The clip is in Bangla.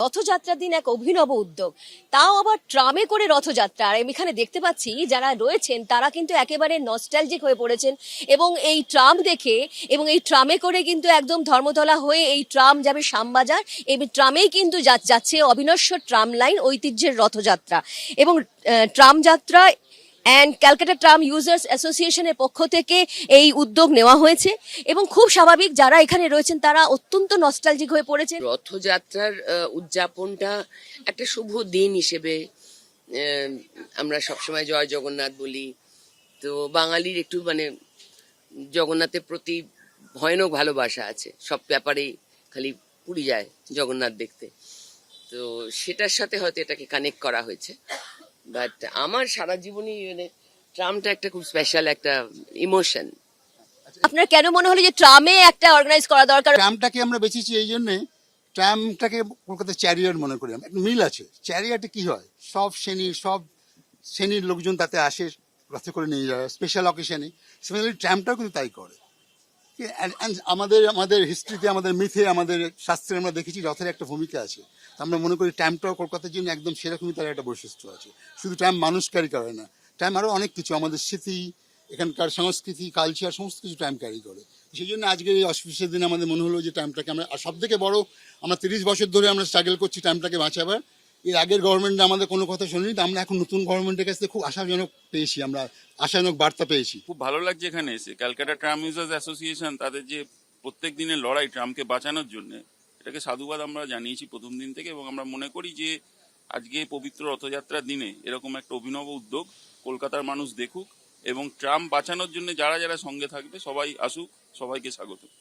রথযাত্রার দিন এক অভিনব উদ্যোগ, তাও আবার ট্রামে করে রথযাত্রা। আর আমি এখানে দেখতে পাচ্ছি যারা রয়েছেন তারা কিন্তু একেবারে নস্টালজিক হয়ে পড়েছেন এবং এই ট্রাম দেখে এবং এই ট্রামে করে কিন্তু একদম ধর্মতলা হয়ে এই ট্রাম যাবে শ্যামবাজার। এই ট্রামেই কিন্তু যাচ্ছে অবিনশ্বর ট্রাম লাইন ঐতিহ্যের রথযাত্রা এবং ট্রাম যাত্রা অ্যান্ড ক্যালকাটা ট্রাম ইউজার্স অ্যাসোসিয়েশনের পক্ষ থেকে এই উদ্যোগ নেওয়া হয়েছে এবং খুব স্বাভাবিক যারা এখানে রয়েছেন তারা অত্যন্ত নস্টালজিক হয়ে পড়েছে। রথযাত্রার উদযাপনটা একটা শুভ দিন হিসেবে আমরা সবসময় জয় জগন্নাথ বলি। তো বাঙালির একটু জগন্নাথের প্রতি ভয়ানক ভালোবাসা আছে, সব ব্যাপারেই খালি পুরী যায় জগন্নাথ দেখতে। তো সেটার সাথে হয়তো এটাকে কানেক্ট করা হয়েছে। বাট আমার সারা জীবনই ট্রামটা একটা খুব স্পেশাল একটা ইমোশন। আপনার কেন মনে হলো যে ট্রামে একটা অর্গানাইজ করা দরকার? ট্রামটাকে আমরা বেছেছি এই জন্যে, ট্রামটাকে কলকাতার চ্যারিয়ট মনে করি আমরা। একটা মিল আছে চ্যারিয়টে, কি হয় সব শ্রেণীর লোকজন তাতে আসে, রথে করে নিয়ে যায় স্পেশাল অকেশনে। সিমিলারলি ট্রামটাও কিন্তু তাই করে। আমাদের হিস্ট্রিতে, আমাদের মিথে, আমাদের শাস্ত্রে আমরা দেখেছি রথের একটা ভূমিকা আছে। তো আমরা মনে করি ট্রামটাও কলকাতার জন্য একদম সেরকমই তার একটা বৈশিষ্ট্য আছে। শুধু ট্রাম মানুষ ক্যারি করে না, ট্রাম আরও অনেক কিছু, আমাদের স্মৃতি, এখানকার সংস্কৃতি, কালচার সমস্ত কিছু ট্রাম ক্যারি করে। সেই জন্য আজকের এই অস্পিসিয়াস দিনে আমাদের মনে হলো যে ট্রামটাকে আমরা, আর সব থেকে বড়, আমরা 30 বছর ধরে আমরা স্ট্রাগল করছি ট্রামটাকে বাঁচাবার। এর আগের গভর্নমেন্ট আমাদের কোনো কথা শুনিনি, তো আমরা এখন নতুন গভর্নমেন্টের কাছ থেকে খুব আশাজনক পেয়েছি, আমরা আশাজনক বার্তা পেয়েছি। খুব ভালো লাগছে এখানে এসে। ক্যালকাটা ট্রাম ইউজার্স অ্যাসোসিয়েশন তাদের যে প্রত্যেক দিনের লড়াই ট্রামকে বাঁচানোর জন্য, এটাকে সাধুবাদ আমরা জানিয়েছি প্রথম দিন থেকে। এবং আমরা মনে করি যে আজকে পবিত্র রথযাত্রার দিনে এরকম একটা অভিনব উদ্যোগ কলকাতার মানুষ দেখুক এবং ট্রাম বাঁচানোর জন্য যারা যারা সঙ্গে থাকবে সবাই আসুক, সবাইকে স্বাগত।